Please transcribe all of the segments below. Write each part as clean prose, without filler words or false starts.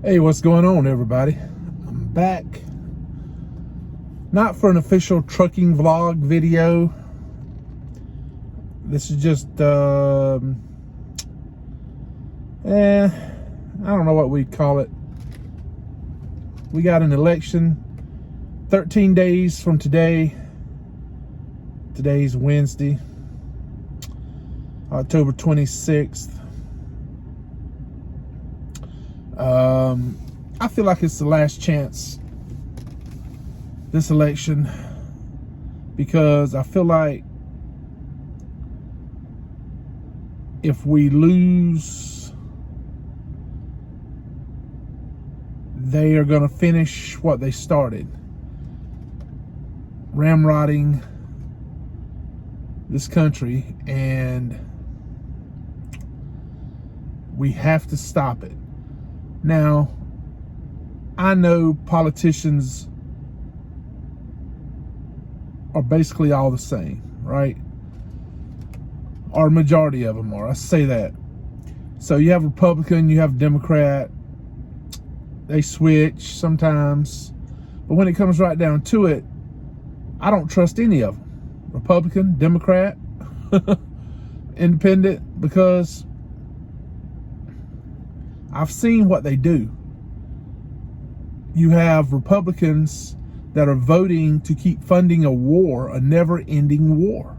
Hey, what's going on, everybody? I'm back. Not for an official trucking vlog video. This is just, I don't know what we'd call it. We got an election 13 days from today. Today's Wednesday, October 26th. I feel like it's the last chance, this election, because I feel like if we lose, they are going to finish what they started, ramrodding this country, and we have to stop it. Now, I know politicians are basically all the same, right? Or majority of them are. I say that. So you have Republican, you have Democrat. They switch sometimes. But when it comes right down to it, I don't trust any of them. Republican, Democrat, Independent, because I've seen what they do. You have Republicans that are voting to keep funding a war, a never-ending war,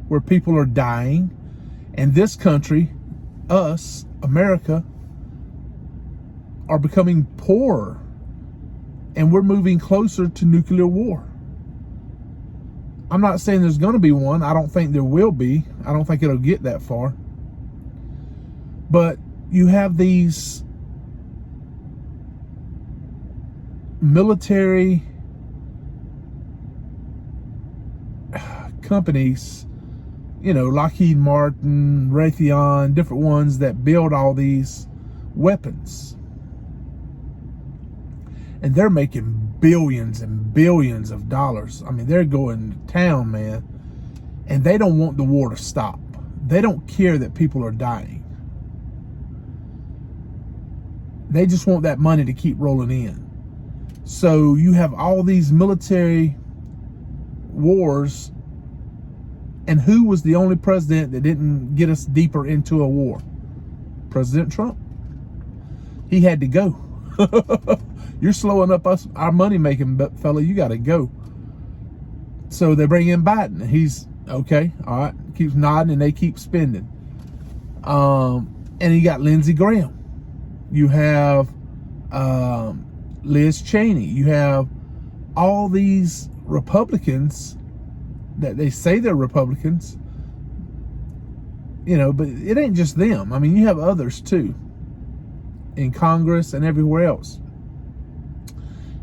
where people are dying, and this country, us, America, are becoming poorer, and we're moving closer to nuclear war. I'm not saying there's going to be one. I don't think there will be. I don't think it'll get that far. But you have these military companies, Lockheed Martin, Raytheon, different ones that build all these weapons. And they're making billions and billions of dollars. I mean, they're going to town, man. And they don't want the war to stop. They don't care that people are dying. They just want that money to keep rolling in. So you have all these military wars, and who was the only president that didn't get us deeper into a war? President Trump. He had to go. You're slowing up our money making, fella. You got to go. So they bring in Biden. He's okay. All right. Keeps nodding, and they keep spending. And you got Lindsey Graham. You have Liz Cheney. You have all these Republicans that they say they're Republicans, but it ain't just them. I mean, you have others too in Congress and everywhere else.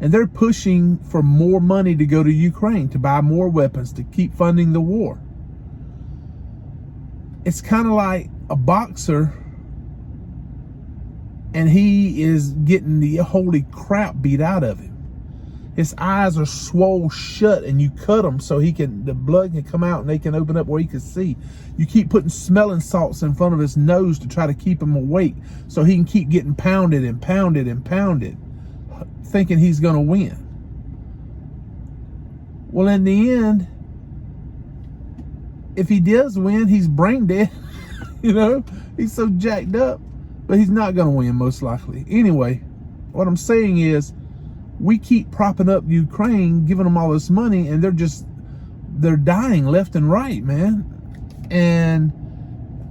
And they're pushing for more money to go to Ukraine, to buy more weapons, to keep funding the war. It's kind of like a boxer, and he is getting the holy crap beat out of him. His eyes are swole shut, and you cut them so the blood can come out and they can open up where he can see. You keep putting smelling salts in front of his nose to try to keep him awake so he can keep getting pounded and pounded and pounded, thinking he's going to win. Well, in the end, if he does win, he's brain dead. He's so jacked up. But he's not going to win, most likely. Anyway, what I'm saying is, we keep propping up Ukraine, giving them all this money, and they're dying left and right, man. And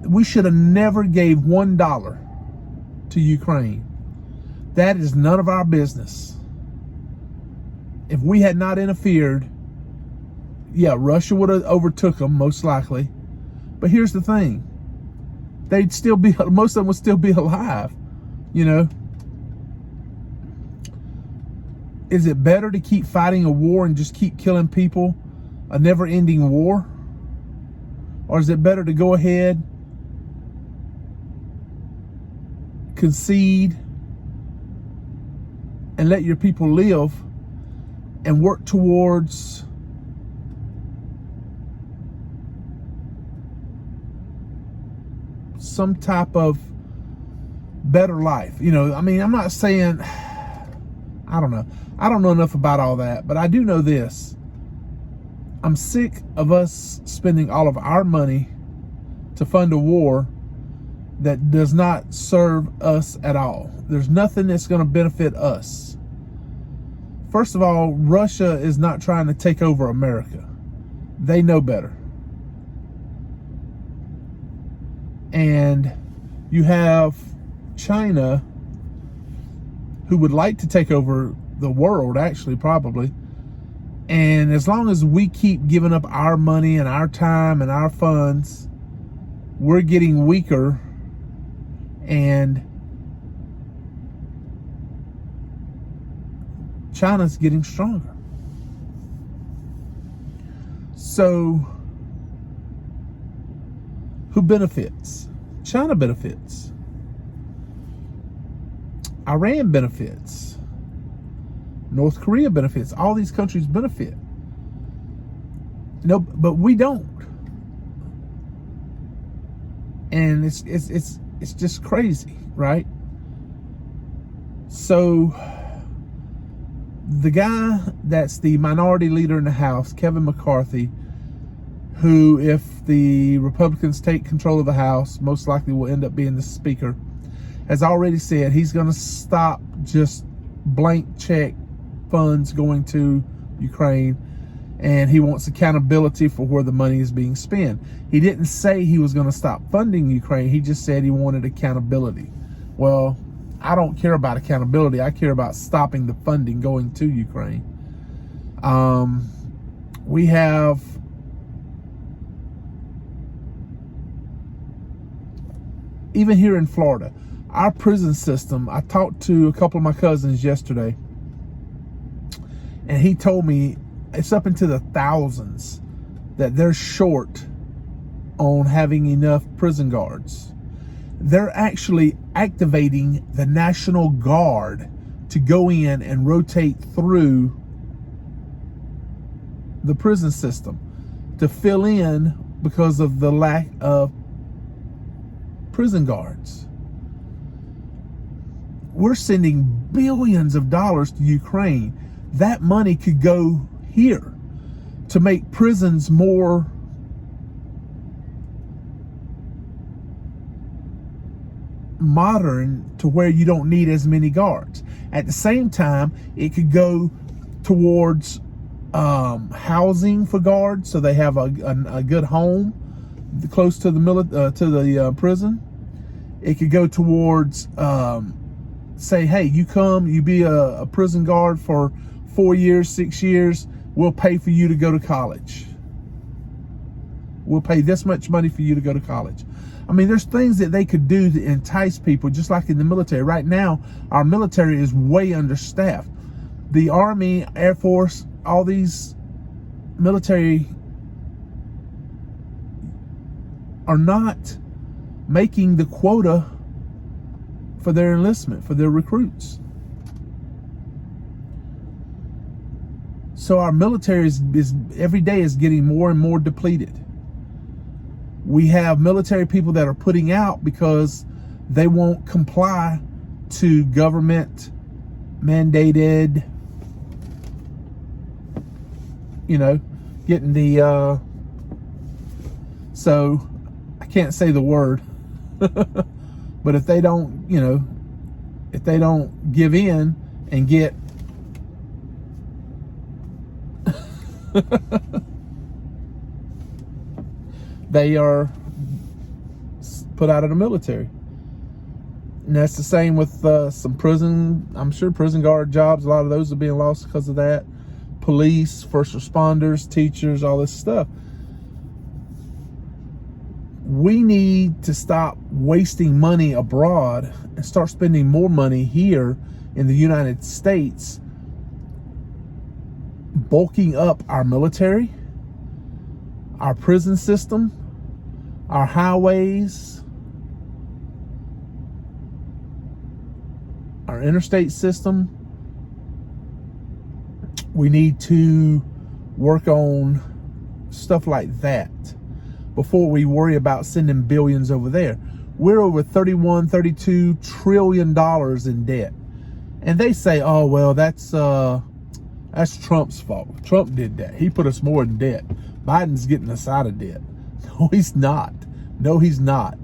we should have never gave $1 to Ukraine. That is none of our business. If we had not interfered, yeah, Russia would have overtook them, most likely. But here's the thing. They'd still be, most of them would still be alive, Is it better to keep fighting a war and just keep killing people, a never-ending war? Or is it better to go ahead, concede, and let your people live and work towards some type of better life. You know, I mean, I'm not saying, I don't know. I don't know enough about all that, but I do know this. I'm sick of us spending all of our money to fund a war that does not serve us at all. There's nothing that's going to benefit us. First of all, Russia is not trying to take over America. They know better. And you have China, who would like to take over the world, actually, probably. And as long as we keep giving up our money and our time and our funds, we're getting weaker, and China's getting stronger. So, who benefits? China benefits. Iran benefits. North Korea benefits. All these countries benefit. No, but we don't. And it's just crazy, right? So the guy that's the minority leader in the House, Kevin McCarthy, who, if the Republicans take control of the House, most likely will end up being the Speaker, has already said he's going to stop just blank check funds going to Ukraine, and he wants accountability for where the money is being spent. He didn't say he was going to stop funding Ukraine. He just said he wanted accountability. Well, I don't care about accountability. I care about stopping the funding going to Ukraine. We have even here in Florida, our prison system. I talked to a couple of my cousins yesterday, and he told me it's up into the thousands that they're short on having enough prison guards. They're actually activating the National Guard to go in and rotate through the prison system to fill in because of the lack of prison guards. We're sending billions of dollars to Ukraine. That money could go here to make prisons more modern, to where you don't need as many guards. At the same time, it could go towards housing for guards, so they have a good home close to the prison. It could go towards say, hey, you be a prison guard for 4 years, 6 years, we'll pay for you to go to college. We'll pay this much money for you to go to college. I mean, there's things that they could do to entice people, just like in the military. Right now, our military is way understaffed. The Army, Air Force, all these military are not making the quota for their enlistment, for their recruits. So our military is every day is getting more and more depleted. We have military people that are putting out because they won't comply to government mandated, getting the, so I can't say the word, but if they don't, if they don't give in and get they are put out of the military. And that's the same with some prison. I'm sure prison guard jobs, a lot of those are being lost because of that. Police, first responders, teachers, all this stuff. We need to stop wasting money abroad and start spending more money here in the United States, bulking up our military, our prison system, our highways, our interstate system. We need to work on stuff like that before we worry about sending billions over there. we're over 31, 32 trillion dollars in debt. And they say, oh, well, that's Trump's fault. Trump did that. He put us more in debt. Biden's getting us out of debt. No, he's not. No, he's not.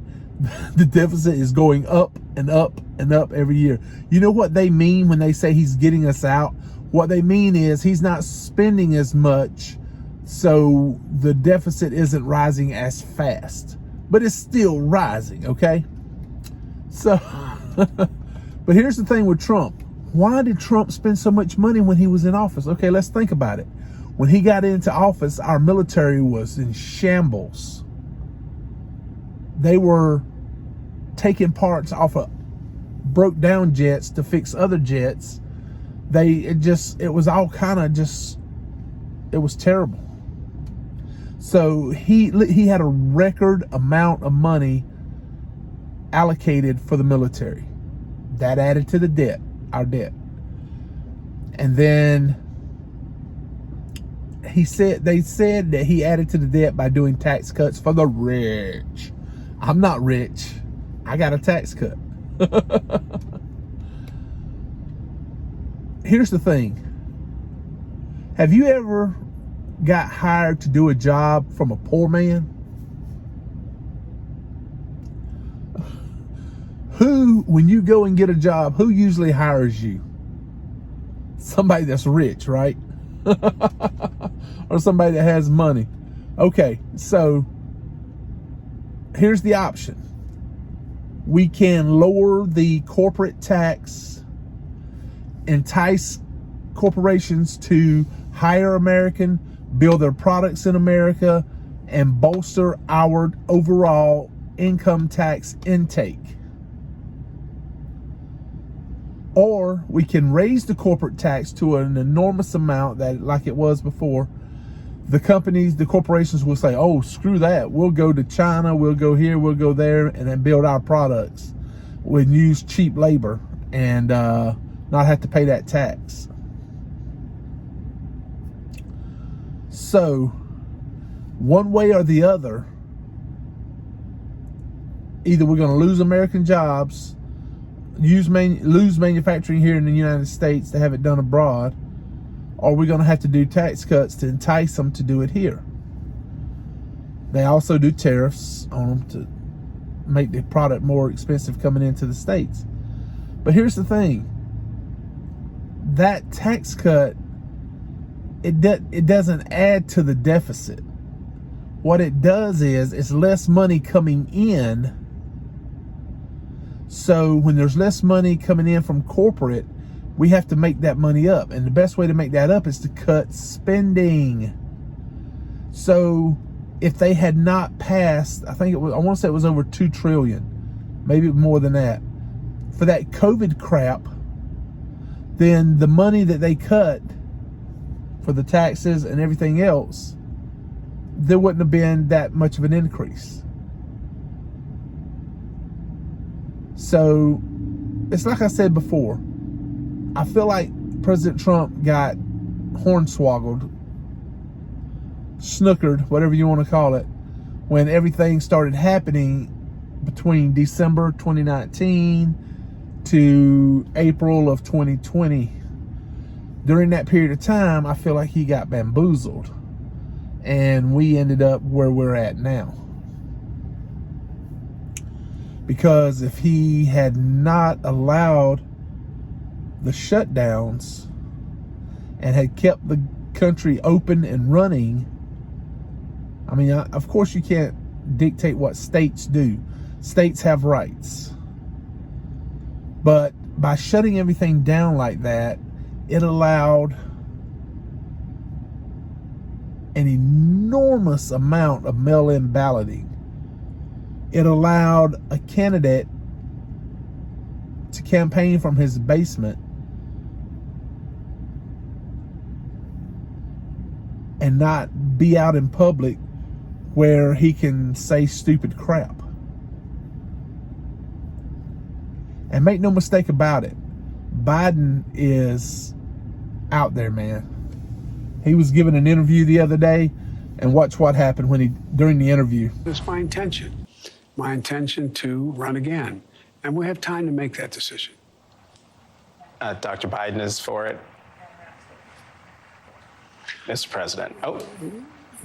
The deficit is going up and up and up every year. You know what they mean when they say he's getting us out? What they mean is he's not spending as much, so the deficit isn't rising as fast. But it's still rising, okay? So, but here's the thing with Trump. Why did Trump spend so much money when he was in office? Okay, let's think about it. When he got into office, our military was in shambles. They were taking parts off of broke down jets to fix other jets. It was all kind of just, it was terrible. So he had a record amount of money allocated for the military. That added to the debt, our debt. And then they said that he added to the debt by doing tax cuts for the rich. I'm not rich. I got a tax cut. Here's the thing. Have you ever got hired to do a job from a poor man? When you go and get a job, who usually hires you? Somebody that's rich, right? Or somebody that has money. Okay, so here's the option. We can lower the corporate tax, entice corporations to hire American, build their products in America, and bolster our overall income tax intake. Or we can raise the corporate tax to an enormous amount that, like it was before, the companies, the corporations will say, oh, screw that. We'll go to China, we'll go here, we'll go there, and then build our products. We'll use cheap labor and not have to pay that tax. So, one way or the other, either we're going to lose American jobs, lose manufacturing here in the United States to have it done abroad, or we're going to have to do tax cuts to entice them to do it here. They also do tariffs on them to make the product more expensive coming into the States. But here's the thing. That tax cut, it doesn't add to the deficit. What it does is it's less money coming in. So when there's less money coming in from corporate, we have to make that money up. And the best way to make that up is to cut spending. So if they had not passed, I want to say it was over 2 trillion, maybe more than that, for that COVID crap, then the money that they cut for the taxes and everything else, there wouldn't have been that much of an increase. So it's like I said before, I feel like President Trump got hornswoggled, snookered, whatever you want to call it, when everything started happening between December 2019 to April of 2020. During that period of time, I feel like he got bamboozled, and we ended up where we're at now. Because if he had not allowed the shutdowns and had kept the country open and running, I mean, of course you can't dictate what states do. States have rights. But by shutting everything down like that, it allowed an enormous amount of mail-in balloting. It allowed a candidate to campaign from his basement and not be out in public where he can say stupid crap. And make no mistake about it, Biden is out there, man. He was given an interview the other day, and watch what happened during the interview. It's my intention my intention to run again. And we have time to make that decision. Dr. Biden is for it. Mr. President. Oh.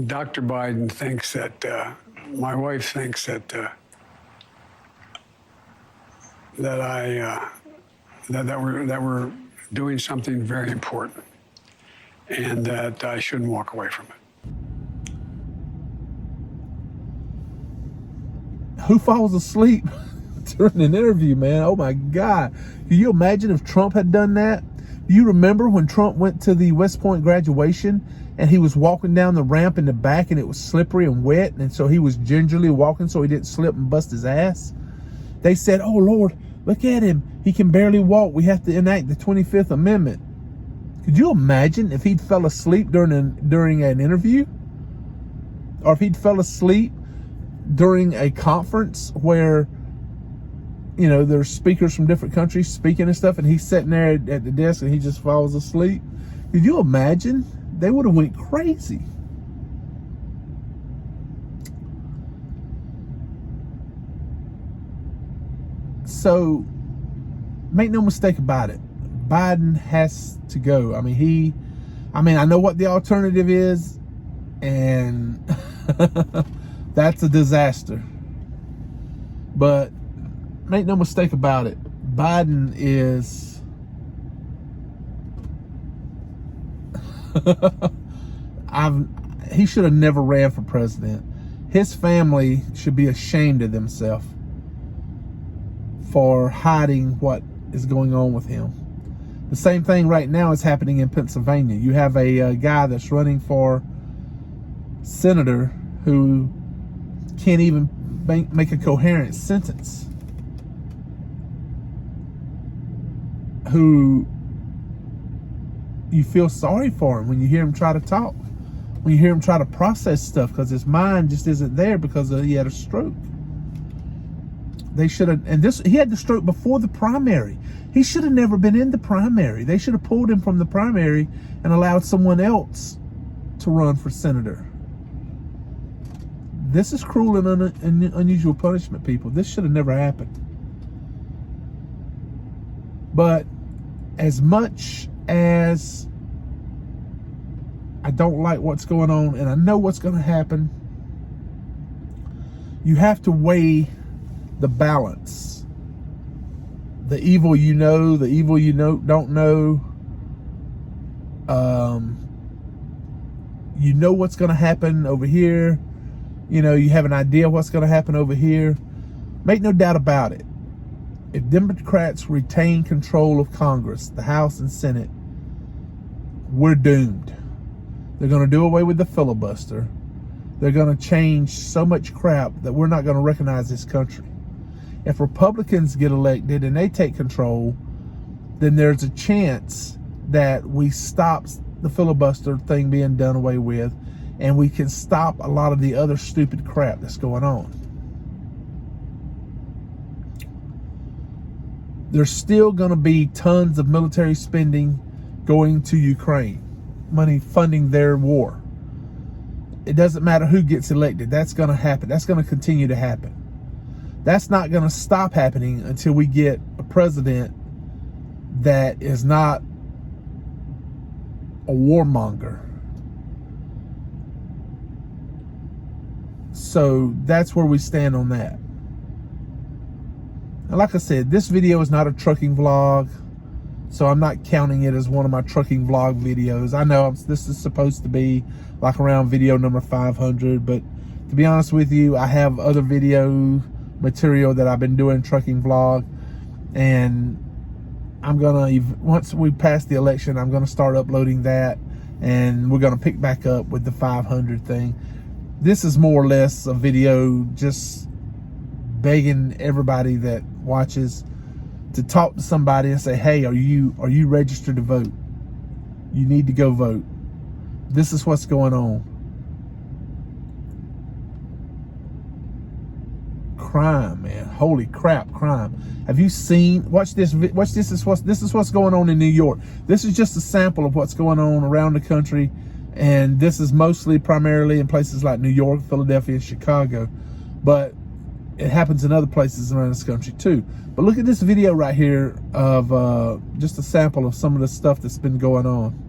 Dr. Biden thinks that, my wife thinks that, that we're doing something very important and that I shouldn't walk away from it. Who falls asleep during an interview, man? Oh my God. Can you imagine if Trump had done that? You remember when Trump went to the West Point graduation and he was walking down the ramp in the back and it was slippery and wet, and so he was gingerly walking so he didn't slip and bust his ass? They said, oh Lord, look at him. He can barely walk. We have to enact the 25th Amendment. Could you imagine if he'd fell asleep during an interview? Or if he'd fell asleep during a conference where, you know, there's speakers from different countries speaking and stuff, and he's sitting there at the desk and he just falls asleep? Could you imagine? They would have went crazy. So, make no mistake about it. Biden has to go. I mean, I know what the alternative is, and that's a disaster. But make no mistake about it. Biden is he should have never ran for president. His family should be ashamed of themselves for hiding what is going on with him. The same thing right now is happening in Pennsylvania. You have a guy that's running for senator who can't even make a coherent sentence, who you feel sorry for him when you hear him try to talk, when you hear him try to process stuff, because his mind just isn't there because he had a stroke. They should have, and he had the stroke before the primary. He should have never been in the primary. They should have pulled him from the primary and allowed someone else to run for senator. This is cruel and unusual punishment, people. This should have never happened. But as much as I don't like what's going on, and I know what's going to happen, you have to weigh the balance. The evil you know, the evil you don't know. You know what's going to happen over here. You know, you have an idea what's going to happen over here. Make no doubt about it. If Democrats retain control of Congress, the House and Senate, we're doomed. They're going to do away with the filibuster. They're going to change so much crap that we're not going to recognize this country. If Republicans get elected and they take control, then there's a chance that we stop the filibuster thing being done away with, and we can stop a lot of the other stupid crap that's going on. There's still going to be tons of military spending going to Ukraine, money funding their war. It doesn't matter who gets elected. That's going to happen. That's going to continue to happen. That's not going to stop happening until we get a president that is not a warmonger. So that's where we stand on that. And like I said, this video is not a trucking vlog, so I'm not counting it as one of my trucking vlog videos. I know this is supposed to be like around video number 500, but to be honest with you, I have other video material that I've been doing trucking vlog, and I'm gonna, once we pass the election, I'm gonna start uploading that, and we're gonna pick back up with the 500 thing. This is more or less a video just begging everybody that watches to talk to somebody and say, hey, are you registered to vote? You need to go vote. This is what's going on. Crime, man. Holy crap, crime. Have you seen, watch this, this is what's going on in New York. This is just a sample of what's going on around the country, and this is mostly primarily in places like New York, Philadelphia, and Chicago. But it happens in other places around this country too. But look at this video right here of just a sample of some of the stuff that's been going on.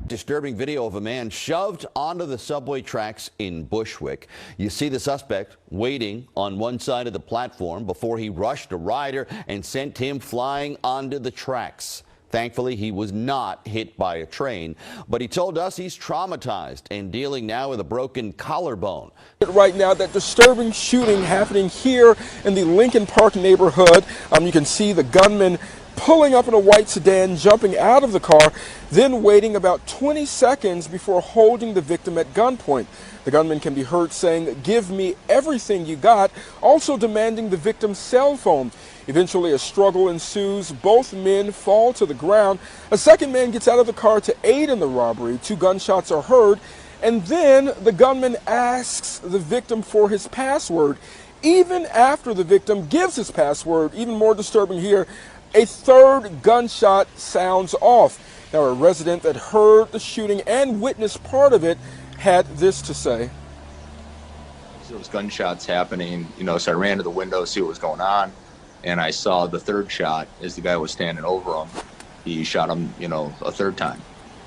Disturbing video of a man shoved onto the subway tracks in Bushwick. You see the suspect waiting on one side of the platform before he rushed a rider and sent him flying onto the tracks. Thankfully, he was not hit by a train, but he told us he's traumatized and dealing now with a broken collarbone. Right now, that disturbing shooting happening here in the Lincoln Park neighborhood. You can see the gunman pulling up in a white sedan, jumping out of the car, then waiting about 20 seconds before holding the victim at gunpoint. The gunman can be heard saying, "Give me everything you got," also demanding the victim's cell phone. Eventually, a struggle ensues. Both men fall to the ground. A second man gets out of the car to aid in the robbery. 2 gunshots are heard, and then the gunman asks the victim for his password. Even after the victim gives his password, even more disturbing here, a third gunshot sounds off. Now, a resident that heard the shooting and witnessed part of it had this to say. There was gunshots happening, so I ran to the window to see what was going on, and I saw the third shot as the guy was standing over him. He shot him, a third time.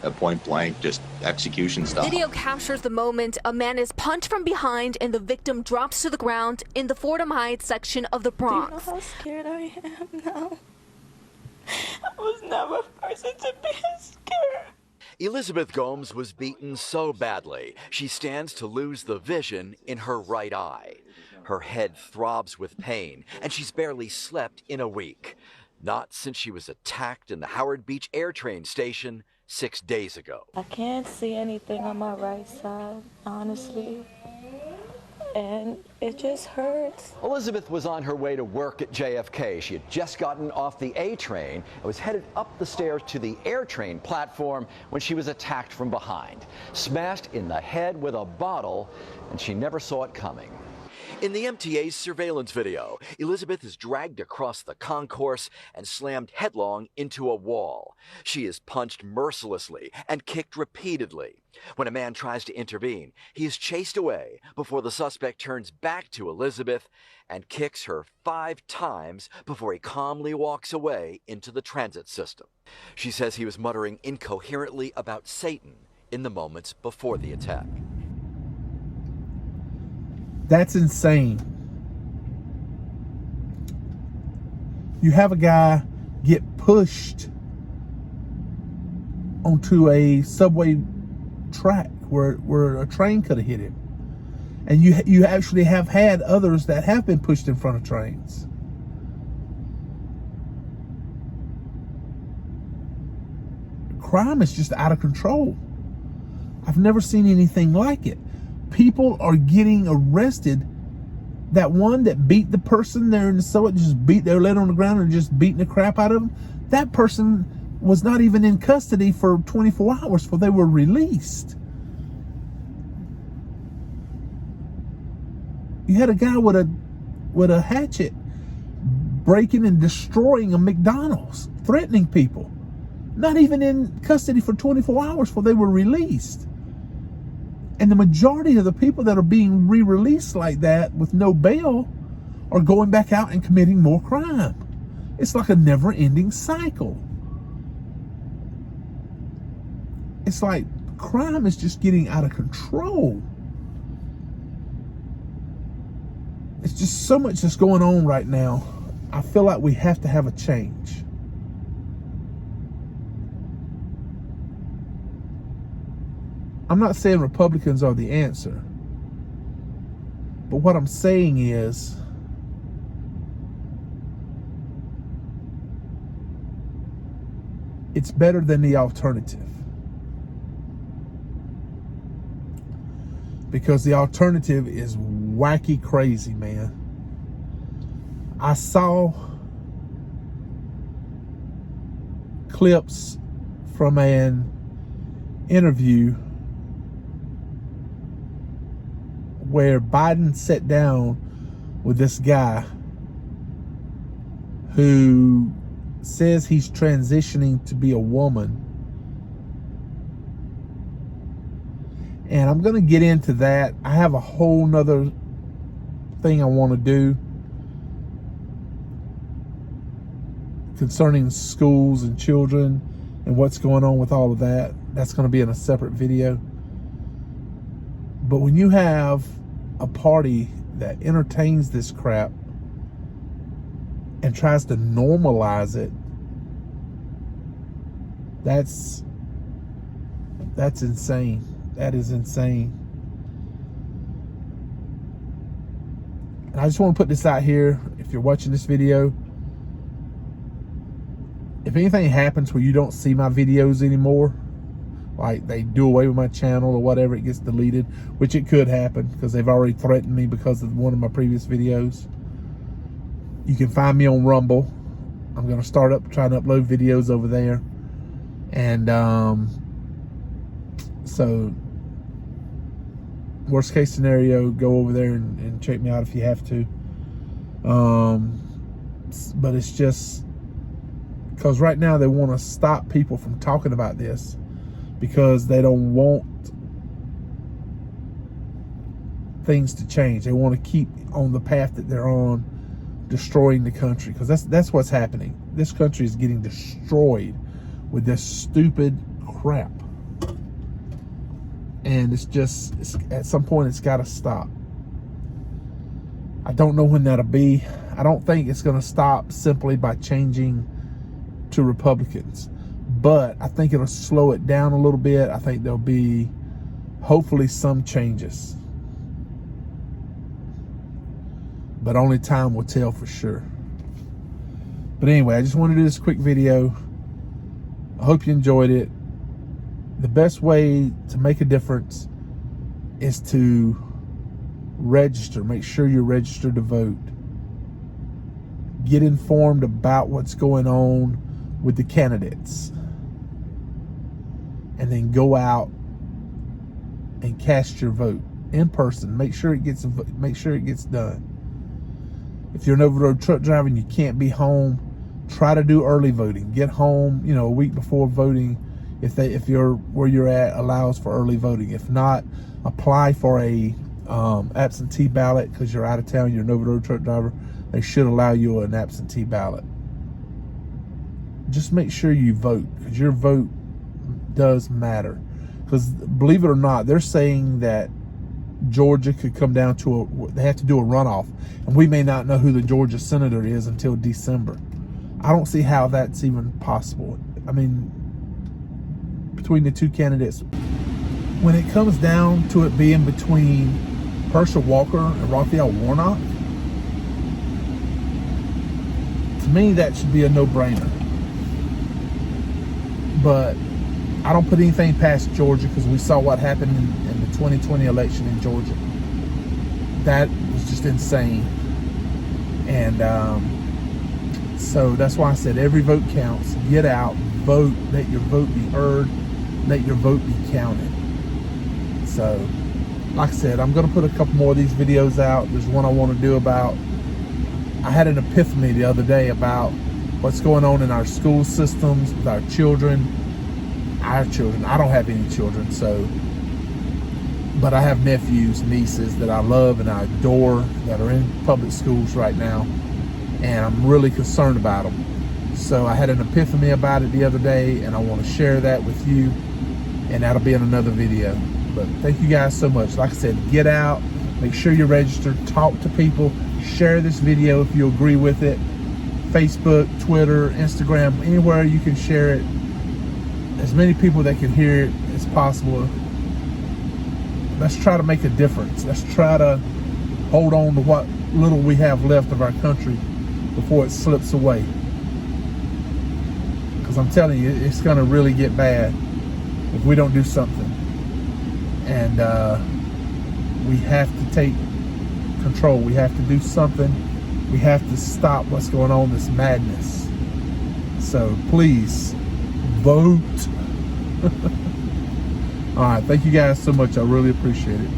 At point blank, just execution style. Video captures the moment a man is punched from behind and the victim drops to the ground in the Fordham Heights section of the Bronx. Do you know how scared I am now? I was never a person to be scared. Elizabeth Gomes was beaten so badly, she stands to lose the vision in her right eye. Her head throbs with pain, and she's barely slept in a week. Not since she was attacked in the Howard Beach AirTrain station 6 days ago. I can't see anything on my right side, honestly. And it just hurts. Elizabeth was on her way to work at JFK. She had just gotten off the A train and was headed up the stairs to the AirTrain platform when she was attacked from behind. Smashed in the head with a bottle, and she never saw it coming. In the MTA's surveillance video, Elizabeth is dragged across the concourse and slammed headlong into a wall. She is punched mercilessly and kicked repeatedly. When a man tries to intervene, he is chased away before the suspect turns back to Elizabeth and kicks her 5 times before he calmly walks away into the transit system. She says he was muttering incoherently about Satan in the moments before the attack. That's insane. You have a guy get pushed onto a subway track where a train could have hit him. And you actually have had others that have been pushed in front of trains. Crime is just out of control. I've never seen anything like it. People are getting arrested. That one that beat the person there in the subway, they're laid on the ground and just beating the crap out of them. That person was not even in custody for 24 hours before they were released. You had a guy with a hatchet breaking and destroying a McDonald's, threatening people. Not even in custody for 24 hours before they were released. And the majority of the people that are being re-released like that with no bail are going back out and committing more crime. It's like a never-ending cycle. It's like crime is just getting out of control. It's just so much that's going on right now. I feel like we have to have a change. I'm not saying Republicans are the answer. But what I'm saying is, it's better than the alternative. Because the alternative is wacky crazy, man. I saw clips from an interview where Biden sat down with this guy who says he's transitioning to be a woman. And I'm going to get into that. I have a whole nother thing I want to do concerning schools and children and what's going on with all of that. That's going to be in a separate video. But when you have a party that entertains this crap and tries to normalize it, that's insane. That is insane. And I just want to put this out here. If you're watching this video, if anything happens where you don't see my videos anymore, like they do away with my channel or whatever, it gets deleted, which it could happen because they've already threatened me because of one of my previous videos. You can find me on Rumble. I'm going to start up trying to upload videos over there. And so worst case scenario, go over there and check me out if you have to. But it's just because right now they want to stop people from talking about this because they don't want things to change. They want to keep on the path that they're on, destroying the country, because that's what's happening. This country is getting destroyed with this stupid crap. And it's at some point it's got to stop. I don't know when that'll be. I don't think it's going to stop simply by changing to Republicans, but I think it'll slow it down a little bit. I think there'll be hopefully some changes, but only time will tell for sure. But anyway, I just wanted to do this quick video. I hope you enjoyed it. The best way to make a difference is to register. Make sure you're registered to vote. Get informed about what's going on with the candidates. And then go out and cast your vote in person. Make sure it gets done. If you're an over-the-road truck driver and you can't be home, try to do early voting. Get home, a week before voting, if you're where you're at allows for early voting. If not, apply for a absentee ballot because you're out of town, you're an over-the-road truck driver. They should allow you an absentee ballot. Just make sure you vote, because your vote does matter. Because believe it or not, they're saying that Georgia could come down to they have to do a runoff, and we may not know who the Georgia senator is until December. I don't see how that's even possible. I mean, between the two candidates, when it comes down to it being between Herschel Walker and Raphael Warnock, to me that should be a no-brainer. But I don't put anything past Georgia, because we saw what happened in the 2020 election in Georgia. That was just insane. And so that's why I said every vote counts. Get out, vote, let your vote be heard, let your vote be counted. So, like I said, I'm going to put a couple more of these videos out. There's one I want to do about, I had an epiphany the other day about what's going on in our school systems with our children. I don't have any children, but I have nephews, nieces that I love and I adore that are in public schools right now, and I'm really concerned about them. So I had an epiphany about it the other day, and I want to share that with you, and that'll be in another video. But thank you guys so much. Like I said, get out, make sure you're registered, talk to people, share this video if you agree with it. Facebook, Twitter, Instagram, anywhere you can share it. As many people that can hear it as possible. Let's try to make a difference. Let's try to hold on to what little we have left of our country before it slips away. Because I'm telling you, it's going to really get bad if we don't do something. And we have to take control. We have to do something. We have to stop what's going on, this madness. So please, vote. All right, thank you guys so much. I really appreciate it.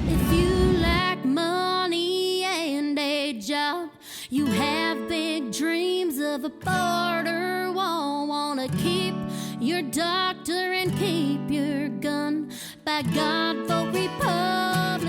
If you lack money and a job, you have big dreams of a border wall, wanna keep your doctor and keep your gun. By God, vote Republican.